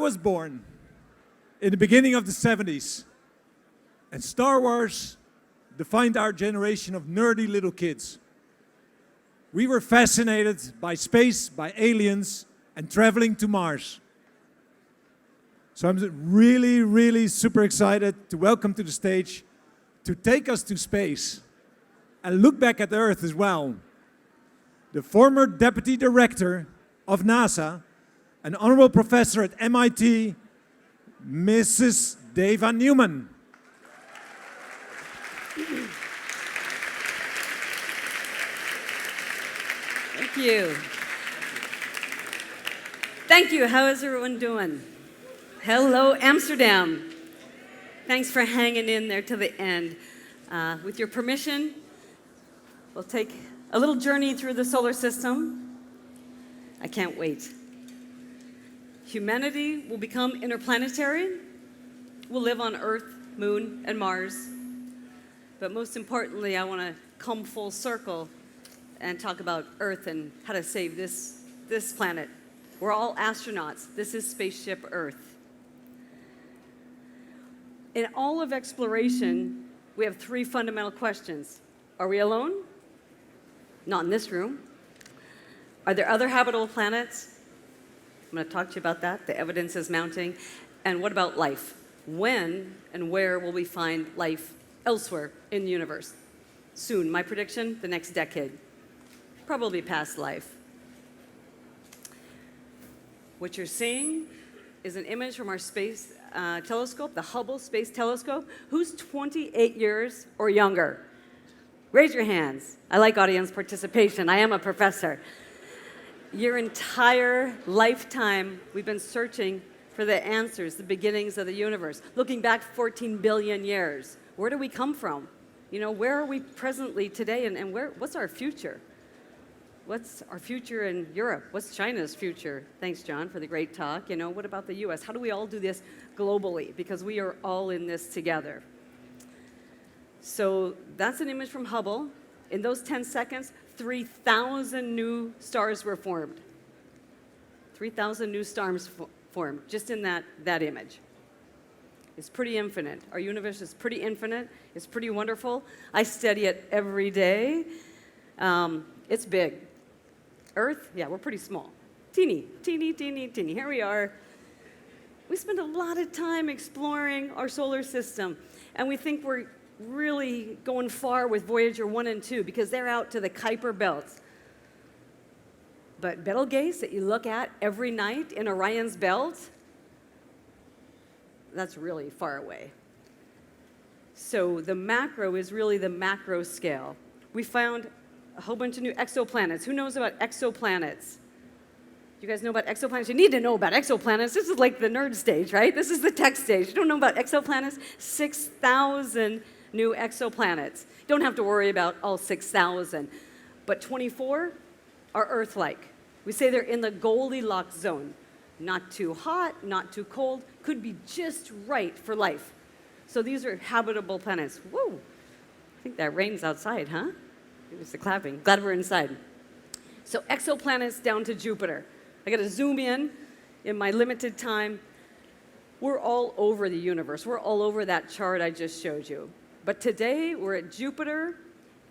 was born in the beginning of the 70s, and Star Wars defined our generation of nerdy little kids. We were fascinated by space, by aliens, and traveling to Mars. So I'm really, really super excited to welcome to the stage, to take us to space and look back at Earth as well, the former Deputy Director of NASA, an honorable professor at MIT, Mrs. Dava Newman. Thank you. Thank you. How is everyone doing? Hello, Amsterdam. Thanks for hanging in there to the end. With your permission, we'll take a little journey through the solar system. I can't wait. Humanity will become interplanetary. We'll live on Earth, Moon, and Mars. But most importantly, I want to come full circle and talk about Earth and how to save this planet. We're all astronauts. This is Spaceship Earth. In all of exploration, we have three fundamental questions. Are we alone? Not in this room. Are there other habitable planets? I'm going to talk to you about that. The evidence is mounting. And what about life? When and where will we find life elsewhere in the universe? Soon. My prediction, the next decade. Probably past life. What you're seeing is an image from our space telescope, the Hubble Space Telescope. Who's 28 years or younger? Raise your hands. I like audience participation. I am a professor. Your entire lifetime, we've been searching for the answers, the beginnings of the universe. Looking back 14 billion years, where do we come from? You know, where are we presently today, and what's our future? What's our future in Europe? What's China's future? Thanks, John, for the great talk. You know, what about the US? How do we all do this globally? Because we are all in this together. So that's an image from Hubble. In those 10 seconds, 3,000 new stars were formed. 3,000 new stars formed just in that image. It's pretty infinite. Our universe is pretty infinite. It's pretty wonderful. I study it every day. It's big. Earth, yeah, we're pretty small. Teeny, teeny, teeny, teeny. Here we are. We spend a lot of time exploring our solar system, and we think we're really going far with Voyager 1 and 2 because they're out to the Kuiper belts. But Betelgeuse that you look at every night in Orion's belt, that's really far away. So the macro is really the macro scale. We found a whole bunch of new exoplanets. Who knows about exoplanets? You guys know about exoplanets? You need to know about exoplanets. This is like the nerd stage, right? This is the tech stage. You don't know about exoplanets? 6,000 new exoplanets. You don't have to worry about all 6,000. But 24 are Earth-like. We say they're in the Goldilocks zone. Not too hot, not too cold, could be just right for life. So these are habitable planets. Whoa, I think that rain's outside, huh? It was the clapping. Glad we're inside. So exoplanets down to Jupiter. I got to zoom in my limited time. We're all over the universe. We're all over that chart I just showed you. But today we're at Jupiter,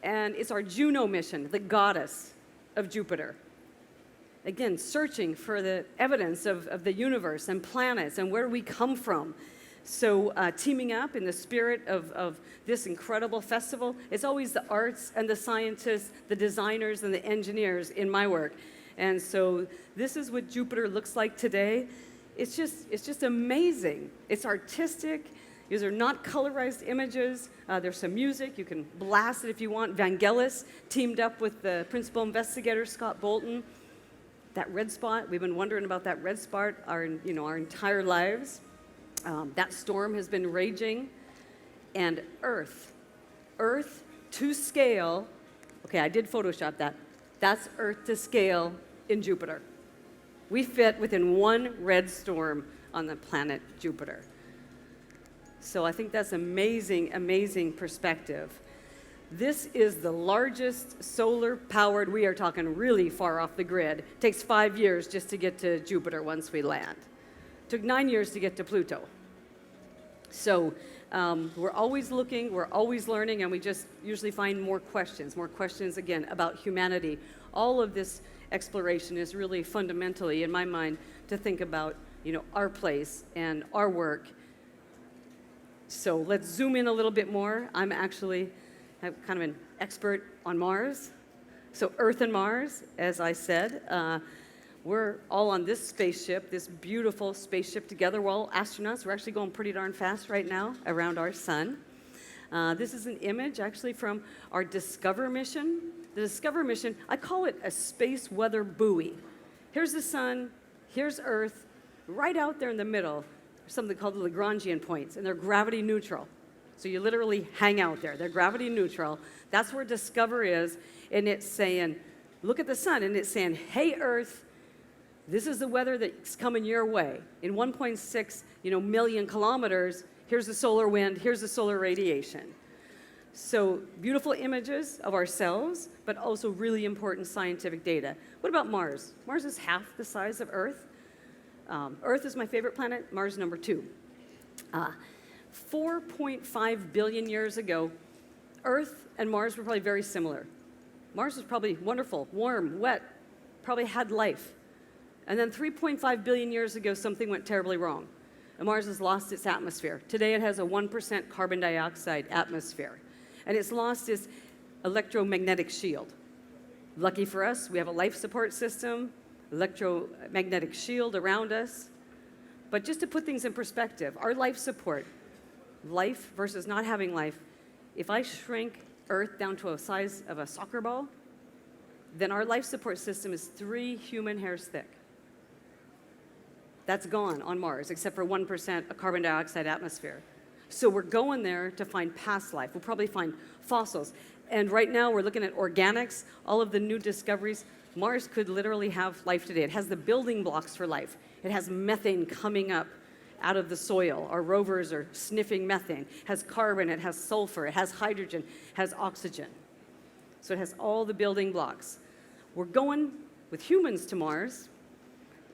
and it's our Juno mission, the goddess of Jupiter. Again, searching for the evidence of the universe and planets and where we come from. So teaming up in the spirit of this incredible festival, it's always the arts and the scientists, the designers and the engineers in my work. And so this is what Jupiter looks like today. It's just amazing. It's artistic. These are not colorized images. There's some music. You can blast it if you want. Vangelis teamed up with the principal investigator, Scott Bolton. That red spot, we've been wondering about that red spot our entire lives. That storm has been raging. And Earth to scale, okay, I did Photoshop that. That's Earth to scale in Jupiter. We fit within one red storm on the planet Jupiter. So I think that's amazing, amazing perspective. This is the largest solar-powered, we are talking really far off the grid. It takes 5 years just to get to Jupiter once we land. Took 9 years to get to Pluto. So we're always looking, we're always learning, and we just usually find more questions again about humanity. All of this exploration is really fundamentally, in my mind, to think about, our place and our work. So let's zoom in a little bit more. I'm kind of an expert on Mars. So Earth and Mars, as I said, we're all on this spaceship, this beautiful spaceship together. We're all astronauts. We're actually going pretty darn fast right now around our sun. This is an image actually from our Discover mission. The Discover mission, I call it a space weather buoy. Here's the sun, here's Earth. Right out there in the middle, there's something called the Lagrangian points, and they're gravity neutral. So you literally hang out there. They're gravity neutral. That's where Discover is, and it's saying, look at the sun, and it's saying, hey, Earth, this is the weather that's coming your way. In 1.6 million kilometers, here's the solar wind, here's the solar radiation. So beautiful images of ourselves, but also really important scientific data. What about Mars? Mars is half the size of Earth. Earth is my favorite planet, Mars number 2. 4.5 billion years ago, Earth and Mars were probably very similar. Mars was probably wonderful, warm, wet, probably had life. And then 3.5 billion years ago, something went terribly wrong. And Mars has lost its atmosphere. Today it has a 1% carbon dioxide atmosphere. And it's lost its electromagnetic shield. Lucky for us, we have a life support system, electromagnetic shield around us. But just to put things in perspective, our life support, life versus not having life, if I shrink Earth down to a size of a soccer ball, then our life support system is 3 human hairs thick. That's gone on Mars, except for 1% of carbon dioxide atmosphere. So we're going there to find past life. We'll probably find fossils. And right now we're looking at organics, all of the new discoveries. Mars could literally have life today. It has the building blocks for life. It has methane coming up out of the soil. Our rovers are sniffing methane. It has carbon, it has sulfur, it has hydrogen, it has oxygen. So it has all the building blocks. We're going with humans to Mars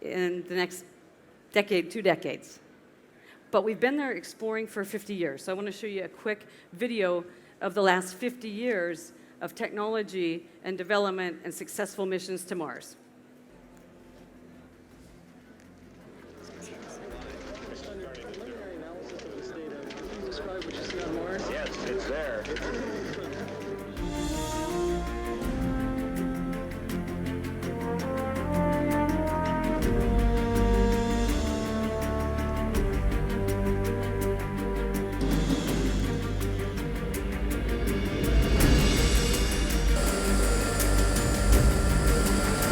in the next decade, 2 decades. But we've been there exploring for 50 years. So I want to show you a quick video of the last 50 years of technology and development and successful missions to Mars. Yes, it's there.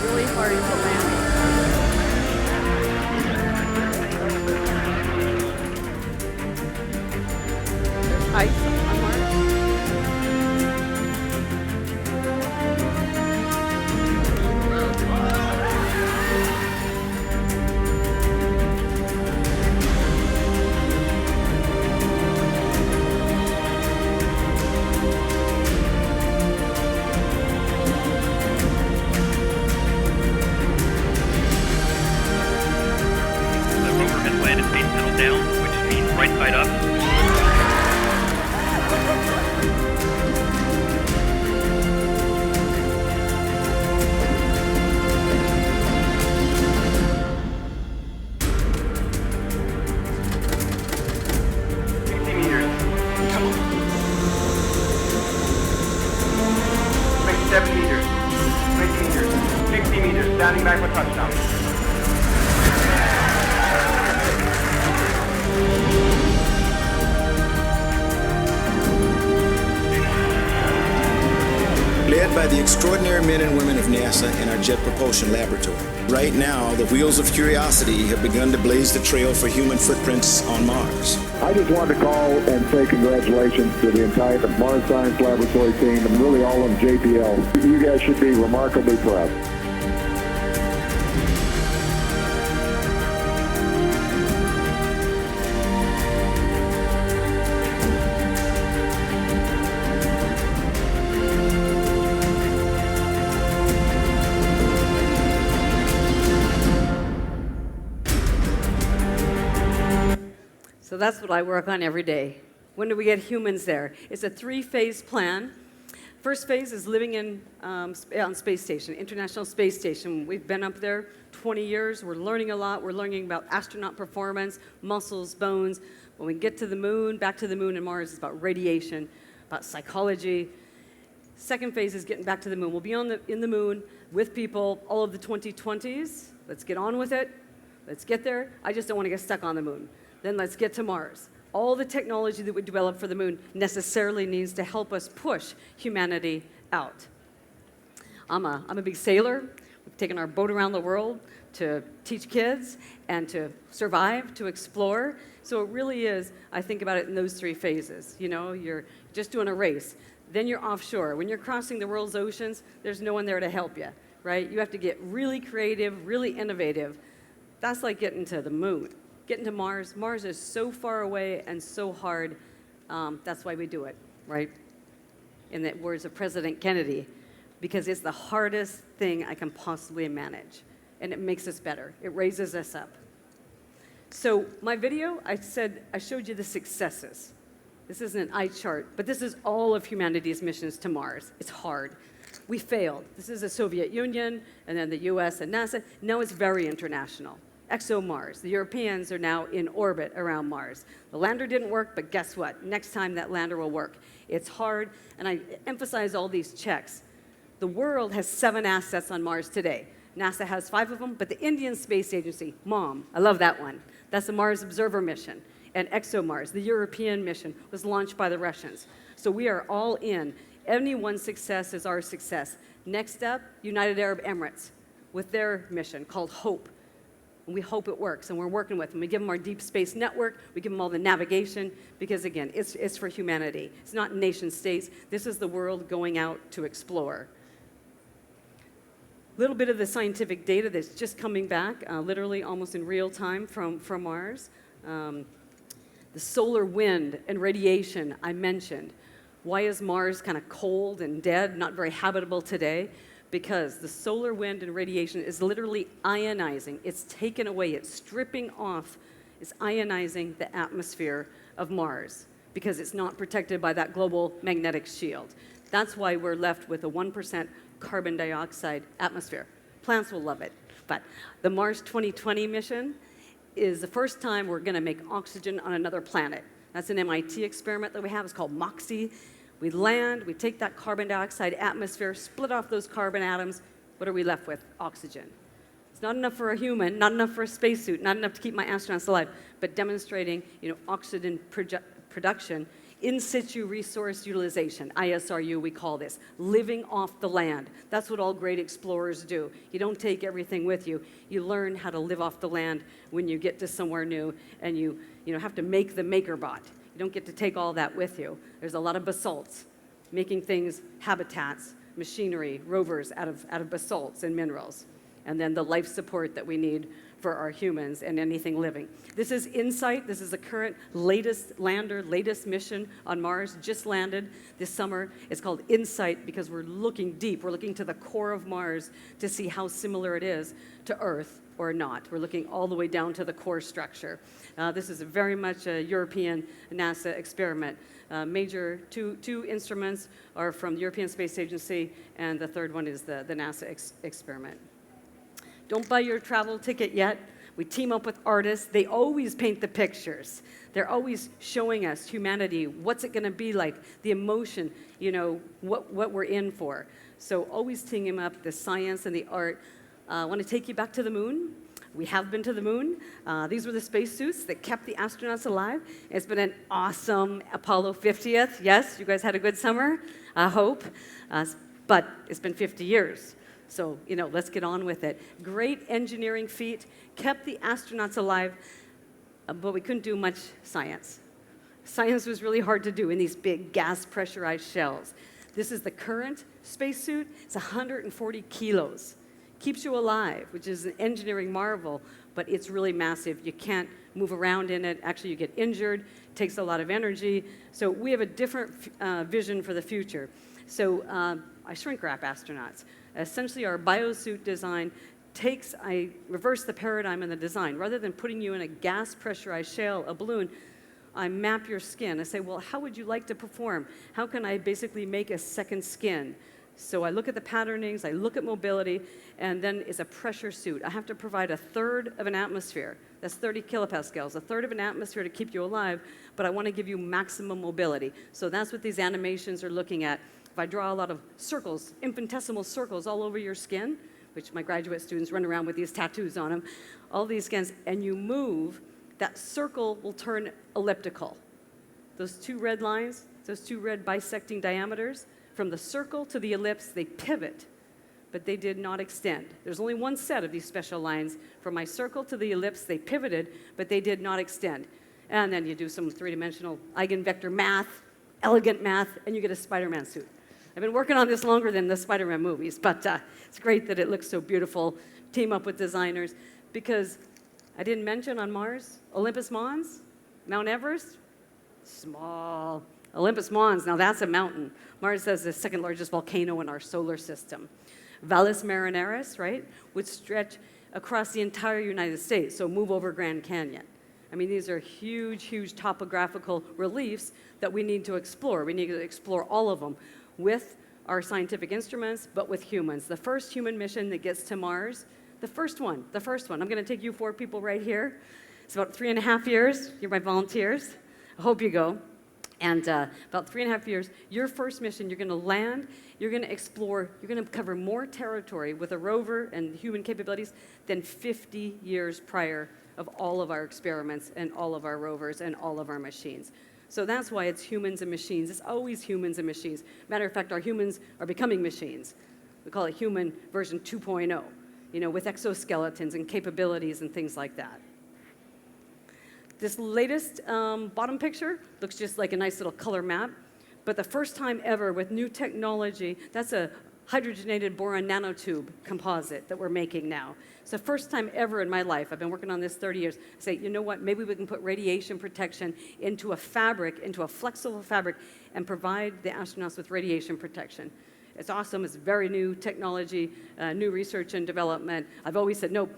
Really hard to land. There's ice on Mars. The rover has landed face pedal down, which means right side up. Come on. 57 meters. 20 meters. 60 meters. Standing back for touchdown. Led by the extraordinary men and women of NASA and our Jet Propulsion Laboratory. Right now, the wheels of curiosity have begun to blaze the trail for human footprints on Mars. I just wanted to call and say congratulations to the entire Mars Science Laboratory team and really all of JPL. You guys should be remarkably proud. that's what I work on every day. When do we get humans there? It's a 3-phase plan. First phase is living on Space Station, International Space Station. We've been up there 20 years. We're learning a lot. We're learning about astronaut performance, muscles, bones. When we get to the moon, back to the moon and Mars, it's about radiation, about psychology. Second phase is getting back to the moon. We'll be in the moon with people, all of the 2020s. Let's get on with it. Let's get there. I just don't want to get stuck on the moon. Then let's get to Mars. All the technology that we develop for the moon necessarily needs to help us push humanity out. I'm a big sailor. We've taken our boat around the world to teach kids and to survive, to explore. So it really is, I think about it in those 3 phases. You know, you're just doing a race. Then you're offshore. When you're crossing the world's oceans, there's no one there to help you, right? You have to get really creative, really innovative. That's like getting to the moon. Getting to Mars. Mars is so far away and so hard. That's why we do it, right? In the words of President Kennedy, because it's the hardest thing I can possibly manage. And it makes us better. It raises us up. So my video, I showed you the successes. This isn't an eye chart, but this is all of humanity's missions to Mars. It's hard. We failed. This is the Soviet Union, and then the US and NASA. Now it's very international. ExoMars. The Europeans are now in orbit around Mars. The lander didn't work, but guess what? Next time that lander will work. It's hard, and I emphasize all these checks. The world has 7 assets on Mars today. NASA has 5 of them, but the Indian Space Agency, MOM, I love that one. That's the Mars Observer mission. And ExoMars, the European mission, was launched by the Russians. So we are all in. Any one success is our success. Next up, United Arab Emirates with their mission called HOPE. And we hope it works, and we're working with them. We give them our deep space network. We give them all the navigation, because, again, it's for humanity. It's not nation states. This is the world going out to explore. A little bit of the scientific data that's just coming back, literally almost in real time from Mars. The solar wind and radiation I mentioned. Why is Mars kind of cold and dead, not very habitable today? Because the solar wind and radiation is literally ionizing. It's taken away, it's stripping off, it's ionizing the atmosphere of Mars because it's not protected by that global magnetic shield. That's why we're left with a 1% carbon dioxide atmosphere. Plants will love it. But the Mars 2020 mission is the first time we're going to make oxygen on another planet. That's an MIT experiment that we have. It's called MOXIE. We land, we take that carbon dioxide atmosphere, split off those carbon atoms. What are we left with? Oxygen. It's not enough for a human, not enough for a spacesuit, not enough to keep my astronauts alive, but demonstrating, oxygen production, in situ resource utilization, ISRU we call this, living off the land. That's what all great explorers do. You don't take everything with you. You learn how to live off the land when you get to somewhere new, and you have to make the MakerBot. You don't get to take all that with you. There's a lot of basalts, making things, habitats, machinery, rovers out of basalts and minerals. And then the life support that we need for our humans and anything living. This is InSight. This is the current latest lander, latest mission on Mars, just landed this summer. It's called InSight because we're looking deep. We're looking to the core of Mars to see how similar it is to Earth or not. We're looking all the way down to the core structure. This is very much a European NASA experiment. Major two instruments are from the European Space Agency, and the third one is the NASA experiment. Don't buy your travel ticket yet. We team up with artists. They always paint the pictures. They're always showing us humanity. What's it going to be like? The emotion, what we're in for. So always teaming up the science and the art. I want to take you back to the moon. We have been to the moon. These were the spacesuits that kept the astronauts alive. It's been an awesome Apollo 50th. Yes, you guys had a good summer, I hope. But it's been 50 years. So, let's get on with it. Great engineering feat, kept the astronauts alive, but we couldn't do much science. Science was really hard to do in these big gas pressurized shells. This is the current spacesuit. It's 140 kilos. Keeps you alive, which is an engineering marvel, but it's really massive. You can't move around in it. Actually, you get injured. Takes a lot of energy. So we have a different vision for the future. So I shrink wrap astronauts. Essentially, our biosuit design I reverse the paradigm in the design. Rather than putting you in a gas pressurized shell, a balloon, I map your skin. I say, well, how would you like to perform? How can I basically make a second skin? So I look at the patternings, I look at mobility, and then it's a pressure suit. I have to provide a third of an atmosphere. That's 30 kilopascals, a third of an atmosphere to keep you alive, but I want to give you maximum mobility. So that's what these animations are looking at. If I draw a lot of circles, infinitesimal circles all over your skin, which my graduate students run around with these tattoos on them, all these skins, and you move, that circle will turn elliptical. Those two red lines, those two red bisecting diameters, from the circle to the ellipse, they pivot, but they did not extend. There's only one set of these special lines. From my circle to the ellipse, they pivoted, but they did not extend. And then you do some three-dimensional eigenvector math, elegant math, and you get a Spider-Man suit. I've been working on this longer than the Spider-Man movies, but it's great that it looks so beautiful. Team up with designers, because I didn't mention on Mars, Olympus Mons, Mount Everest, small. Olympus Mons, now that's a mountain. Mars has the second largest volcano in our solar system. Valles Marineris, right, would stretch across the entire United States, so move over Grand Canyon. I mean, these are huge, huge topographical reliefs that we need to explore. We need to explore all of them with our scientific instruments, but with humans. The first human mission that gets to Mars, the first one. I'm going to take you 4 people right here. It's about 3.5 years. You're my volunteers. I hope you go. And about 3.5 years, your first mission, you're going to land, you're going to explore, you're going to cover more territory with a rover and human capabilities than 50 years prior of all of our experiments and all of our rovers and all of our machines. So that's why it's humans and machines. It's always humans and machines. Matter of fact, our humans are becoming machines. We call it human version 2.0, you know, with exoskeletons and capabilities and things like that. This latest bottom picture looks just like a nice little color map, but the first time ever with new technology, that's a hydrogenated boron nanotube composite that we're making now. It's the first time ever in my life, I've been working on this 30 years, I say, you know what, maybe we can put radiation protection into a fabric, into a flexible fabric, and provide the astronauts with radiation protection. It's awesome, it's very new technology, new research and development. I've always said, no,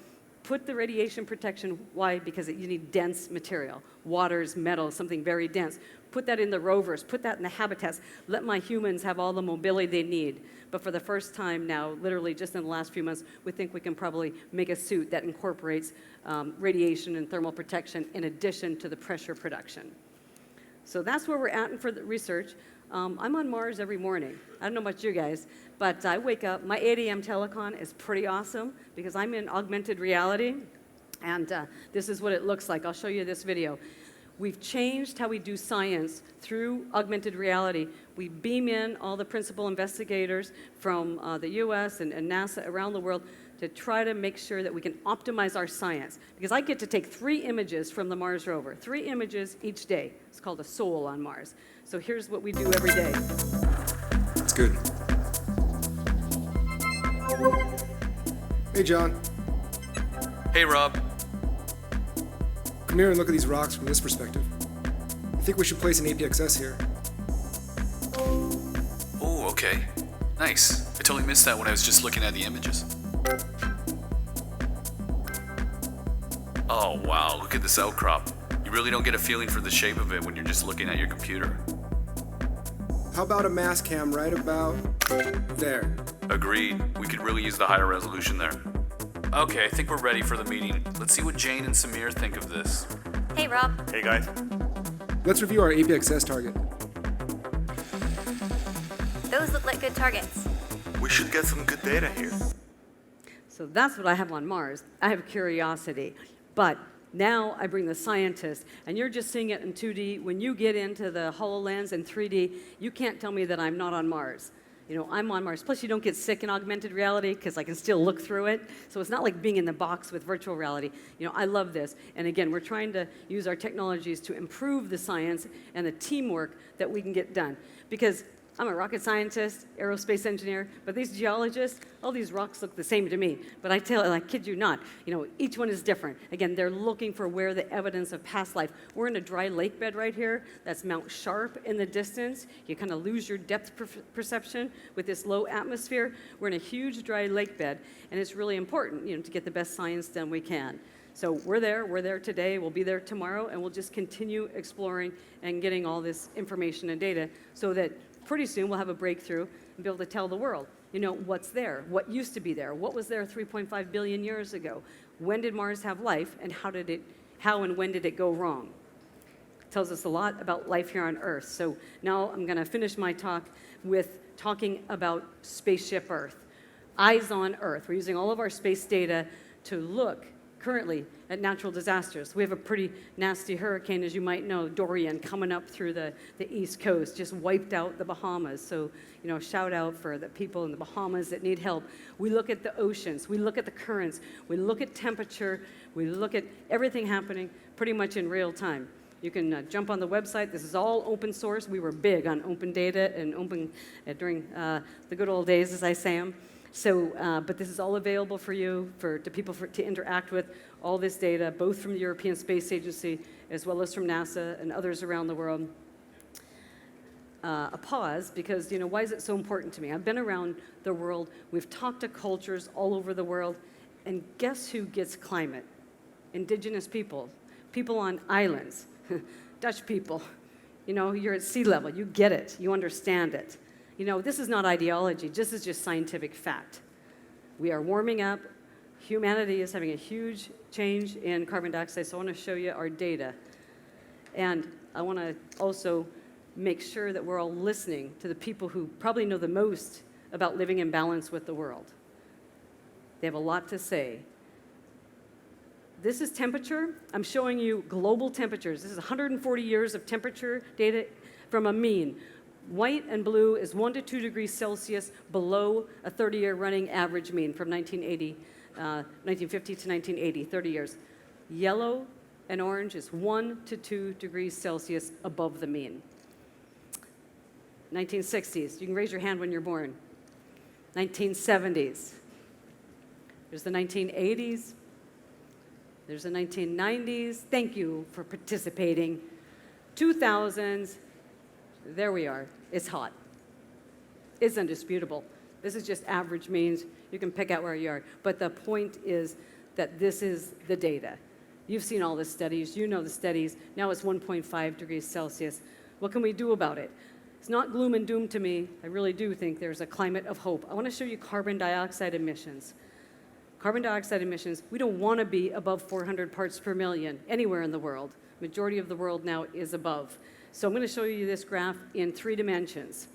put the radiation protection. Why? Because you need dense material. Waters, metals, something very dense. Put that in the rovers. Put that in the habitats. Let my humans have all the mobility they need. But for the first time now, literally just in the last few months, we think we can probably make a suit that incorporates radiation and thermal protection in addition to the pressure production. So that's where we're at for the research. I'm on Mars every morning. I don't know about you guys, but I wake up. My 8 a.m. telecon is pretty awesome because I'm in augmented reality, and this is what it looks like. I'll show you this video. We've changed how we do science through augmented reality. We beam in all the principal investigators from the US and NASA around the world to try to make sure that we can optimize our science. Because I get to take 3 images from the Mars Rover, 3 images each day. It's called a soul on Mars. So here's what we do every day. That's good. Hey, John. Hey, Rob. Come here and look at these rocks from this perspective. I think we should place an APXS here. Oh, okay. Nice. I totally missed that when I was just looking at the images. Oh, wow. Look at this outcrop. You really don't get a feeling for the shape of it when you're just looking at your computer. How about a mass cam right about there? Agreed. We could really use the higher resolution there. Okay, I think we're ready for the meeting. Let's see what Jane and Samir think of this. Hey, Rob. Hey, guys. Let's review our APXS target. Those look like good targets. We should get some good data here. So that's what I have on Mars. I have curiosity. But now I bring the scientists, and you're just seeing it in 2D. When you get into the HoloLens in 3D, you can't tell me that I'm not on Mars. You know, I'm on Mars. Plus, you don't get sick in augmented reality because I can still look through it. So it's not like being in the box with virtual reality. You know, I love this. And again, we're trying to use our technologies to improve the science and the teamwork that we can get done. Because I'm a rocket scientist, aerospace engineer, but these geologists, all these rocks look the same to me. But I kid you not, you know, each one is different. Again, they're looking for where the evidence of past life. We're in a dry lake bed right here. That's Mount Sharp in the distance. You kind of lose your depth perception with this low atmosphere. We're in a huge dry lake bed, and it's really important, you know, to get the best science done we can. So we're there today, we'll be there tomorrow, and we'll just continue exploring and getting all this information and data so that pretty soon we'll have a breakthrough and be able to tell the world, you know, what's there, what used to be there, what was there 3.5 billion years ago, when did Mars have life, and how and when did it go wrong? It tells us a lot about life here on Earth. So now I'm going to finish my talk with talking about Spaceship Earth. Eyes on Earth. We're using all of our space data to look currently at natural disasters. We have a pretty nasty hurricane, as you might know, Dorian, coming up through the East Coast, just wiped out the Bahamas. So, you know, shout out for the people in the Bahamas that need help. We look at the oceans, we look at the currents, we look at temperature, we look at everything happening pretty much in real time. You can jump on the website. This is all open source. We were big on open data and open during the good old days, as I say them. So, but this is all available for you, to people to interact with all this data, both from the European Space Agency as well as from NASA and others around the world. A pause, because, you know, why is it so important to me? I've been around the world. We've talked to cultures all over the world, and guess who gets climate? Indigenous people, people on islands, Dutch people. You know, you're at sea level. You get it. You understand it. You know, this is not ideology. This is just scientific fact. We are warming up. Humanity is having a huge change in carbon dioxide, so I want to show you our data. And I want to also make sure that we're all listening to the people who probably know the most about living in balance with the world. They have a lot to say. This is temperature. I'm showing you global temperatures. This is 140 years of temperature data from a mean. White and blue is 1 to 2 degrees Celsius below a 30-year running average mean from 1950 to 1980, 30 years. Yellow and orange is 1 to 2 degrees Celsius above the mean. 1960s, you can raise your hand when you're born. 1970s. There's the 1980s. There's the 1990s. Thank you for participating. 2000s. There we are. It's hot. It's undisputable. This is just average means. You can pick out where you are. But the point is that this is the data. You've seen all the studies. You know the studies. Now it's 1.5 degrees Celsius. What can we do about it? It's not gloom and doom to me. I really do think there's a climate of hope. I want to show you carbon dioxide emissions. Carbon dioxide emissions, we don't want to be above 400 parts per million anywhere in the world. Majority of the world now is above. So I'm going to show you this graph in 3 dimensions.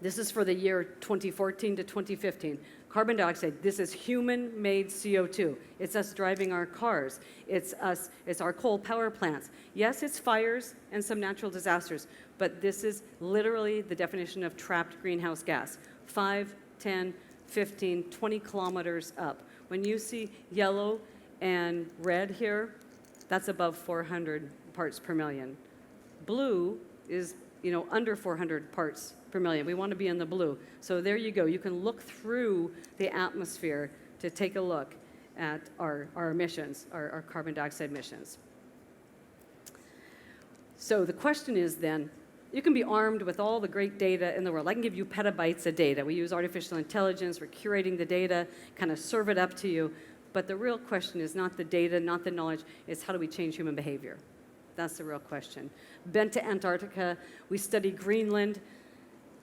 This is for the year 2014 to 2015. Carbon dioxide, this is human-made CO2. It's us driving our cars. It's our coal power plants. Yes, it's fires and some natural disasters, but this is literally the definition of trapped greenhouse gas. 5, 10, 15, 20 kilometers up. When you see yellow and red here, that's above 400 parts per million. Blue is, you know, under 400 parts per million. We want to be in the blue. So there you go. You can look through the atmosphere to take a look at our emissions, our carbon dioxide emissions. So the question is then, you can be armed with all the great data in the world. I can give you petabytes of data. We use artificial intelligence. We're curating the data, kind of serve it up to you. But the real question is not the data, not the knowledge. It's how do we change human behavior? That's the real question. Been to Antarctica. We study Greenland.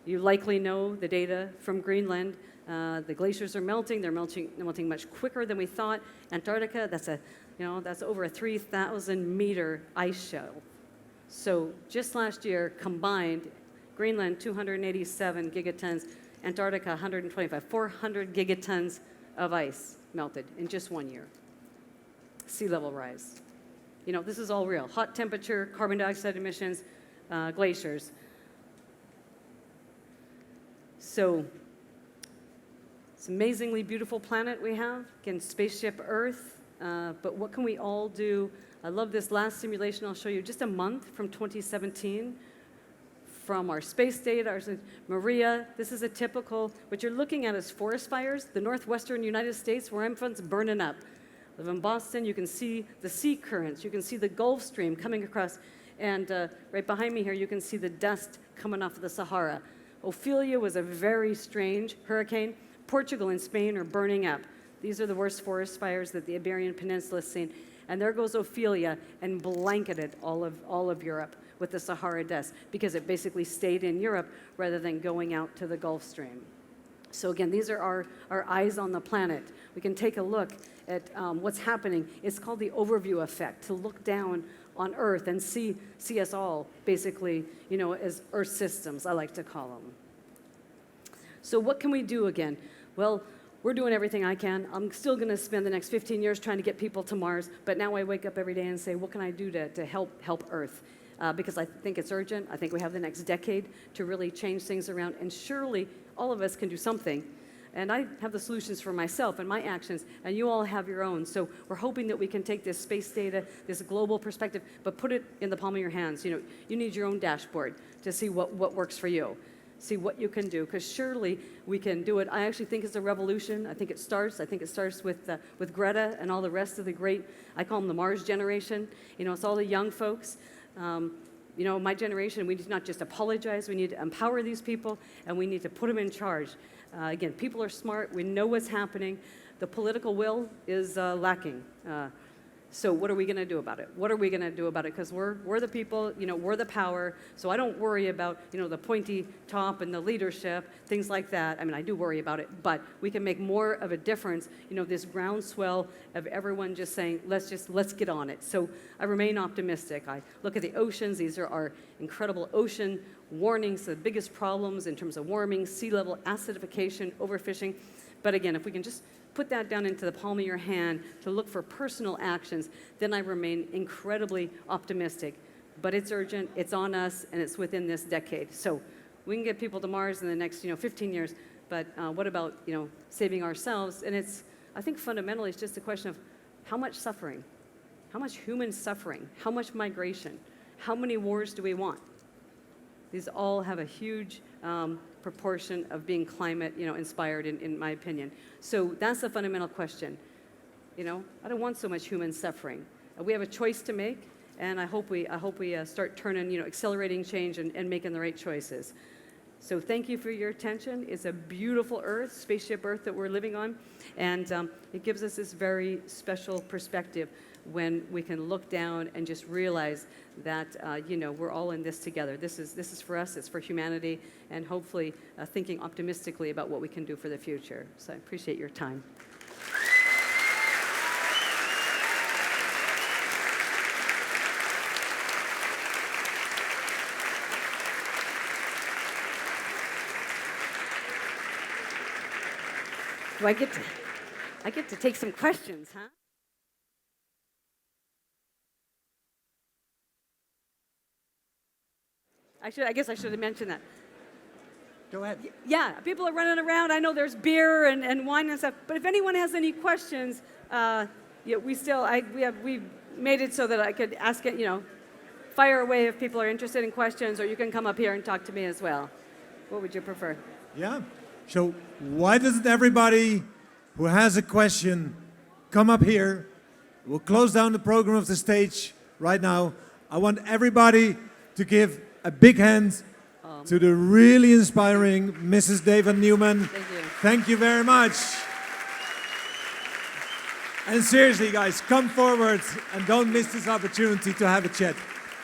You likely know the data from Greenland. The glaciers are melting. They're melting much quicker than we thought. Antarctica, that's over a 3,000 meter ice shelf. So just last year, combined, Greenland 287 gigatons, Antarctica 125, 400 gigatons of ice melted in just 1 year. Sea level rise. You know, this is all real. Hot temperature, carbon dioxide emissions, glaciers. So it's an amazingly beautiful planet we have. Again, Spaceship Earth. But what can we all do? I love this last simulation I'll show you. Just a month from 2017 from our space data. Maria, this is a typical, what you're looking at is forest fires. The northwestern United States, where I'm from, is burning up. I live in Boston. You can see the sea currents. You can see the Gulf Stream coming across. And right behind me here, you can see the dust coming off of the Sahara. Ophelia was a very strange hurricane. Portugal and Spain are burning up. These are the worst forest fires that the Iberian Peninsula has seen. And there goes Ophelia and blanketed all of Europe with the Sahara dust because it basically stayed in Europe rather than going out to the Gulf Stream. So again, these are our eyes on the planet. We can take a look at what's happening. It's called the overview effect, to look down on Earth and see us all basically, as Earth systems, I like to call them. So what can we do again? Well, we're doing everything I can. I'm still going to spend the next 15 years trying to get people to Mars, but now I wake up every day and say, what can I do to help Earth? Because I think it's urgent. I think we have the next decade to really change things around, and surely all of us can do something. And I have the solutions for myself and my actions, and you all have your own. So we're hoping that we can take this space data, this global perspective, but put it in the palm of your hands. You need your own dashboard to see what works for you. See what you can do, because surely we can do it. I actually think it's a revolution. I think it starts with Greta and all the rest of the great, I call them the Mars generation. It's all the young folks. My generation, we need to not just apologize, we need to empower these people, and we need to put them in charge. Again, people are smart, we know what's happening. The political will is lacking. So what are we going to do about it? What are we going to do about it? Because we're the people, we're the power. So I don't worry about, the pointy top and the leadership, things like that. I mean, I do worry about it, but we can make more of a difference, this groundswell of everyone just saying, let's get on it. So I remain optimistic. I look at the oceans. These are our incredible ocean warnings, the biggest problems in terms of warming, sea level acidification, overfishing. But again, if we can just put that down into the palm of your hand to look for personal actions, then I remain incredibly optimistic. But it's urgent, it's on us, and it's within this decade. So we can get people to Mars in the next 15 years, but what about saving ourselves? And I think fundamentally it's just a question of how much suffering, how much human suffering, how much migration, how many wars do we want? These all have a huge proportion of being climate, inspired, in my opinion. So that's the fundamental question. I don't want so much human suffering. We have a choice to make, and I hope we start turning, accelerating change and making the right choices. So thank you for your attention. It's a beautiful Earth, spaceship Earth that we're living on, and it gives us this very special perspective when we can look down and just realize that we're all in this together. This is for us. It's for humanity, and hopefully thinking optimistically about what we can do for the future. So I appreciate your time. Do I get to take some questions, huh? I guess I should have mentioned that. Go ahead. Yeah, people are running around. I know there's beer and wine and stuff. But if anyone has any questions, we made it so that I could ask it, fire away if people are interested in questions, or you can come up here and talk to me as well. What would you prefer? Yeah. So why doesn't everybody who has a question come up here? We'll close down the program of the stage right now. I want everybody to give a big hand to the really inspiring Mrs. Dava Newman. Thank you. Thank you very much. And seriously, guys, come forward and don't miss this opportunity to have a chat.